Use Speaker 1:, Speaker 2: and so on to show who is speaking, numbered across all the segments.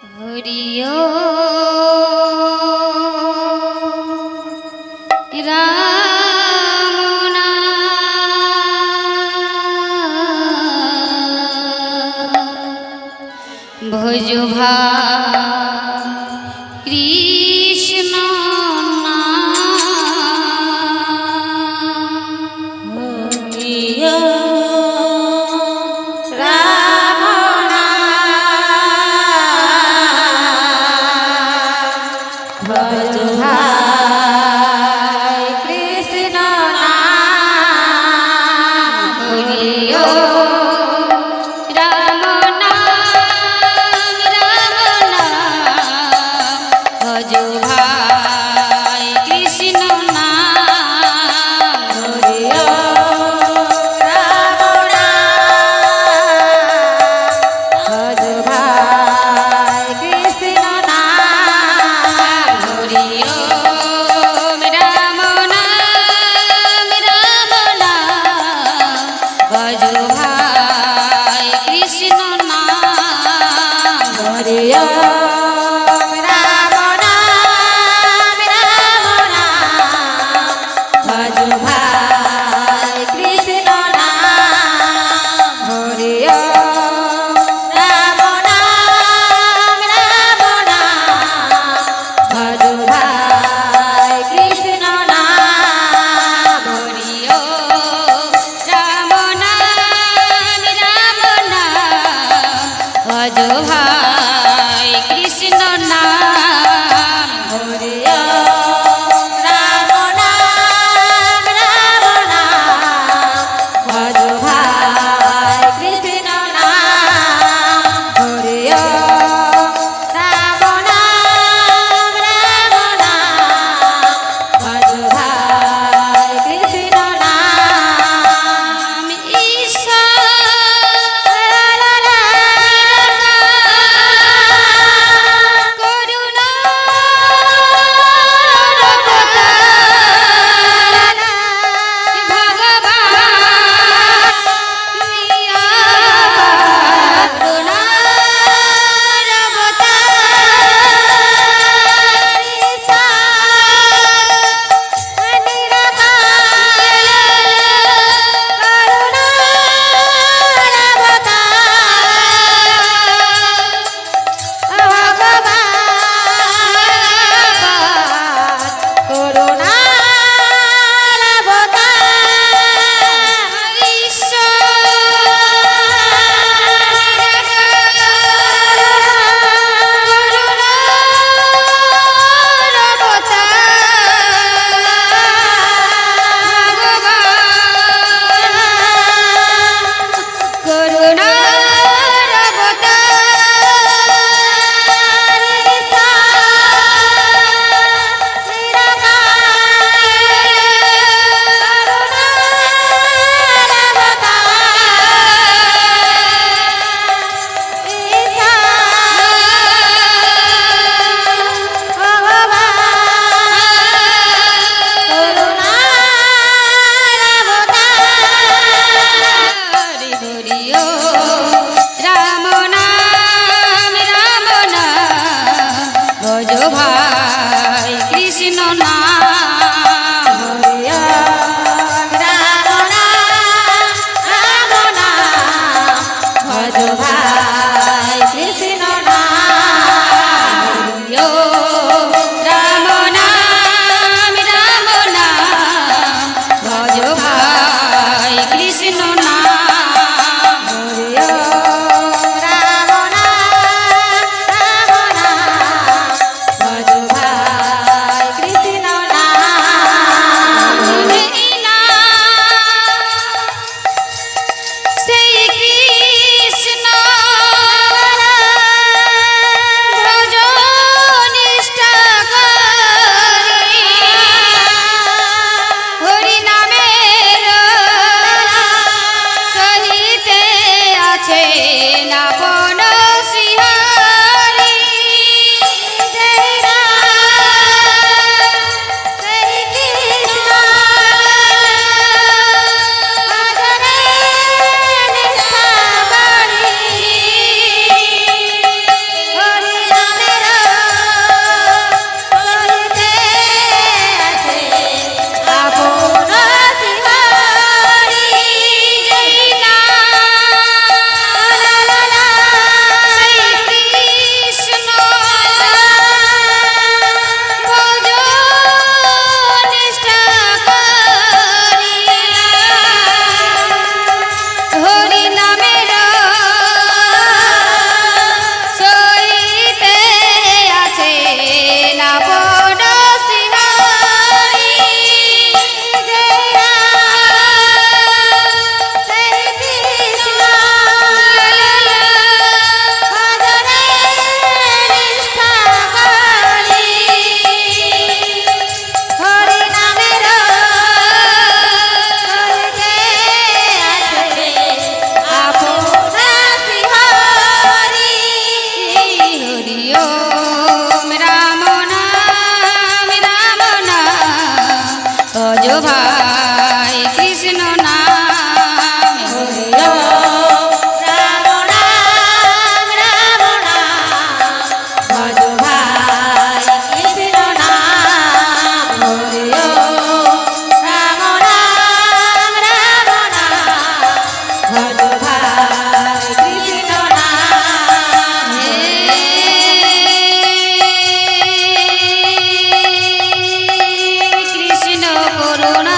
Speaker 1: হরিও রাম নাম ভজ কৃষ্ণ নাম হরিও ভাই ওম রাম নাম রাম নাম ভজ ভাই কৃষ্ণ নাম হরি ওম রাম নাম রাম নাম ভজ ভাই কৃষ্ণ নাম হরি ওম রাম নাম রাম নাম ভজ ভাই কৃষ্ণ নাম কৃষ্ণ করুণা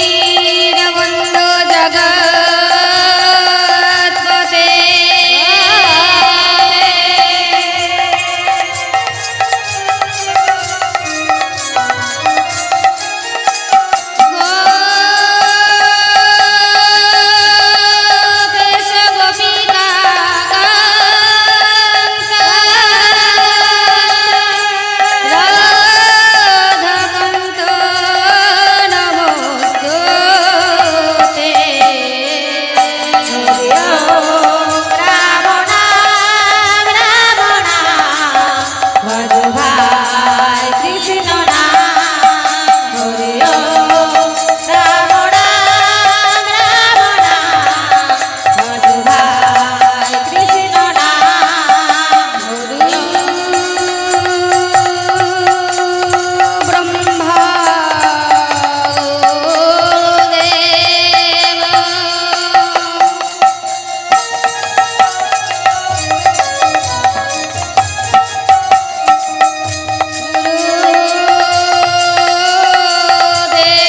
Speaker 1: দীনবন্ধু জগৎপতে গোপেশ গোপিকা রাধাকান্ত নমস্তুতে হরি ওম রাম নাম রাম নাম ভজ ভাই কৃষ্ণ নাম হরি ওম রাম নাম রাম নাম ভজ ভাই কৃষ্ণ নাম হরি ব্রহ্মা দেব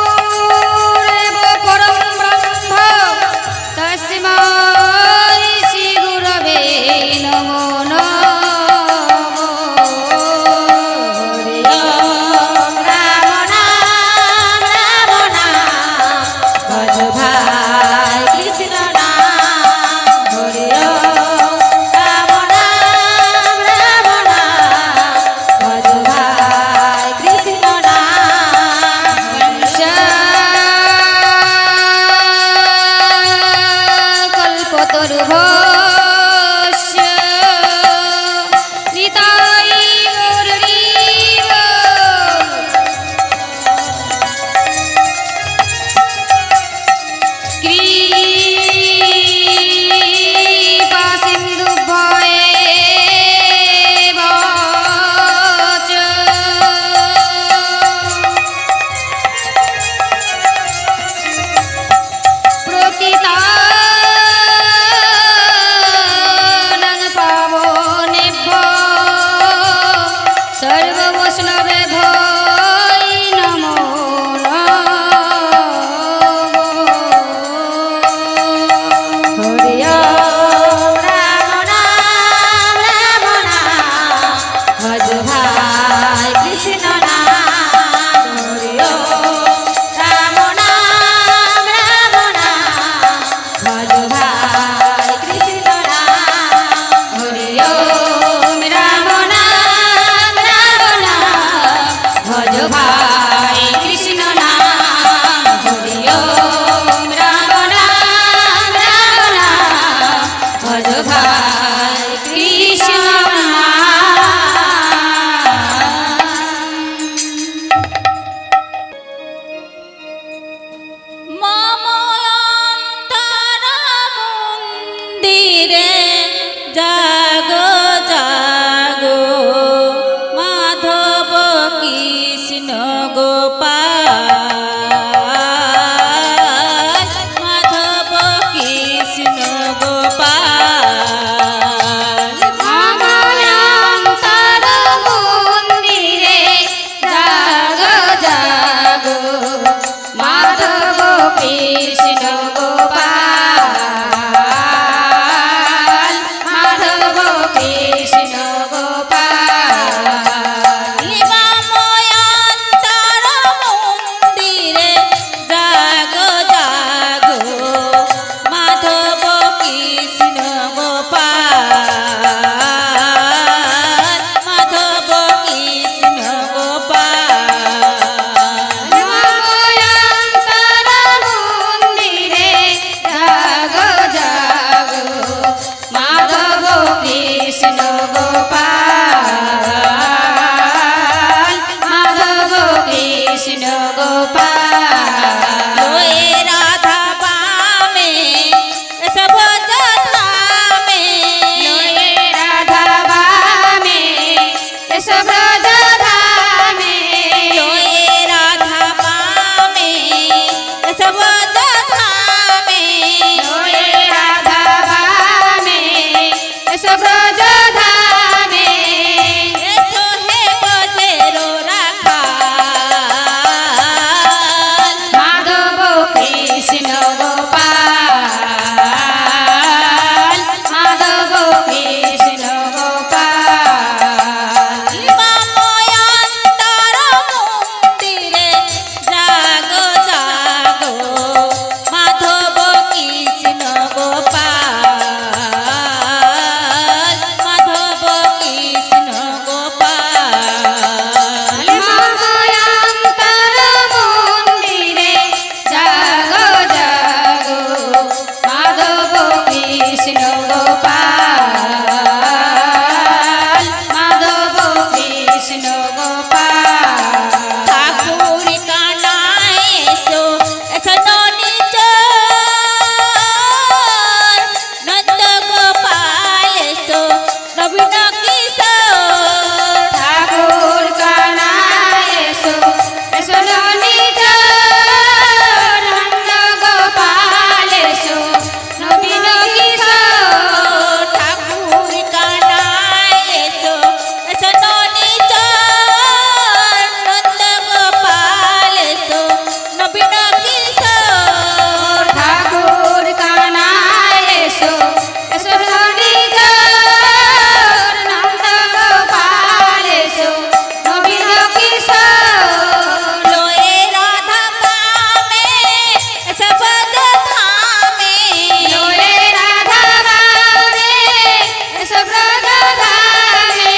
Speaker 1: গুরুরেব পরম ব্রহ্ম তস্मै শ্রী গুরবে নমো নমঃ হরি ওম রাম নাম রাম নাম ভজ ভাই কৃষ্ণ নাম হরি ওম রাম নাম রাম নাম ভজ ভাই কৃষ্ণ নাম কল্পতরুভস্য নিতাই গৌরীব কৃপা সিন্ধুভ্যেব চ প্রতিতানং পাবনেভ্যো সর্ববৈষ্ণবেভ্যো নমো নমঃ হরি ওম রাম নাম রাম নাম ভজ ভাই কৃষ্ণ নাম হরি ওম রাম নাম রাম নাম ভজ ভাই কৃষ্ণ নাম হরি ওম রাম নাম রাম নাম ভজ ভাই কৃষ্ণ নাম হরি ওম রাম নাম রাম নাম ভজ ভাই কৃষ্ণ নাম মম অন্তর মন্দিরে জাগো জাগো মাধব কৃষ্ণ গোপাল মাধব কৃষ্ণ গোপাল
Speaker 2: ব্রজ ধামে
Speaker 1: এসো হে ব্রজের রাখাল
Speaker 2: মাধব কৃষ্ণ গোপাল মাধব কৃষ্ণ গোপাল
Speaker 1: মময়ন্তর মন্দিরে জাগো জাগো মাধব কৃষ্ণ গোপাল মাধব কৃষ্ণ গোপাল
Speaker 2: মময়ন্তর মন্দিরে জাগো জাগো মাধব কৃষ্ণ গোপাল মাধব কৃষ্ণ গোপাল
Speaker 1: ঠাকুর কানায় এসো এসো নিজ নন্দ গোপাল এসো নবীন কিশোর
Speaker 2: ঠাকুর কানায় এসো এসো নিজ নন্দ গোপাল এসো নবীন কিশোর
Speaker 1: ঠাকুর কানায় এসো এসো নিজ নন্দ গোপাল এসো নবীন কিশোর
Speaker 2: ঠাকুর কানায় এসো এসো নিজ নন্দ গোপাল এসো নবীন কিশোর
Speaker 1: লোয়ে রাধা পামে এসো ব্রজ ধামে
Speaker 2: লোরে রাধা রামে এসো ব্রজ ধামে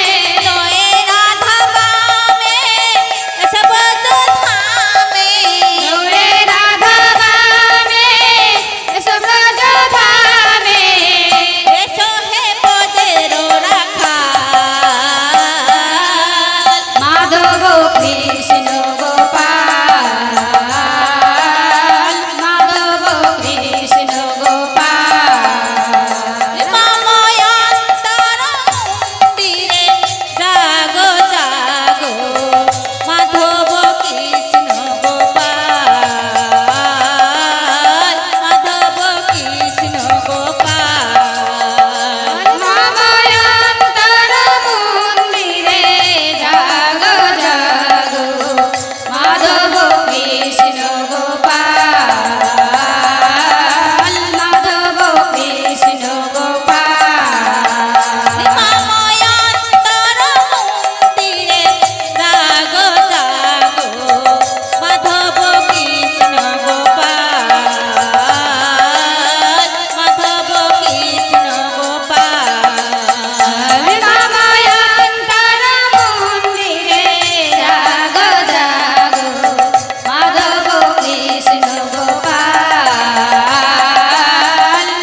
Speaker 1: লোয়ে রাধা পামে এসো ব্রজ ধামে
Speaker 2: লোরে রাধা রামে এসো ব্রজ ধামে
Speaker 1: এসো হে ব্রজের রাখাল
Speaker 2: মাধব কৃষ্ণ গোপাল মাধব কৃষ্ণ গোপাল
Speaker 1: মময়ন্তর মন্দিরে জাগো জাগো মাধব কৃষ্ণ গোপাল মাধব কৃষ্ণ গোপাল
Speaker 2: মময়ন্তর মন্দিরে জাগো জাগো মাধব কৃষ্ণ গোপাল মাধব কৃষ্ণ গোপাল
Speaker 1: মময়ন্তর মন্দিরে জাগো জাগো মাধব কৃষ্ণ গোপাল মাধব কৃষ্ণ গোপাল
Speaker 2: মময়ন্তর মন্দিরে জাগো জাগো মাধব কৃষ্ণ গোপাল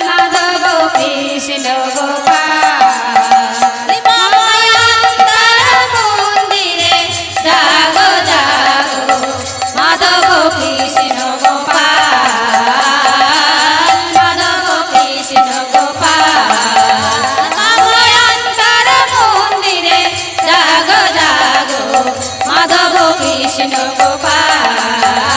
Speaker 2: মাধব কৃষ্ণ গোপাল মময়ন্তর মন্দিরে জাগো জাগো মাধব কৃষ্ণ গোপাল মাধব কৃষ্ণ গোপাল মময়ন্তর মন্দিরে জাগো জাগো মাধব কৃষ্ণ গোপাল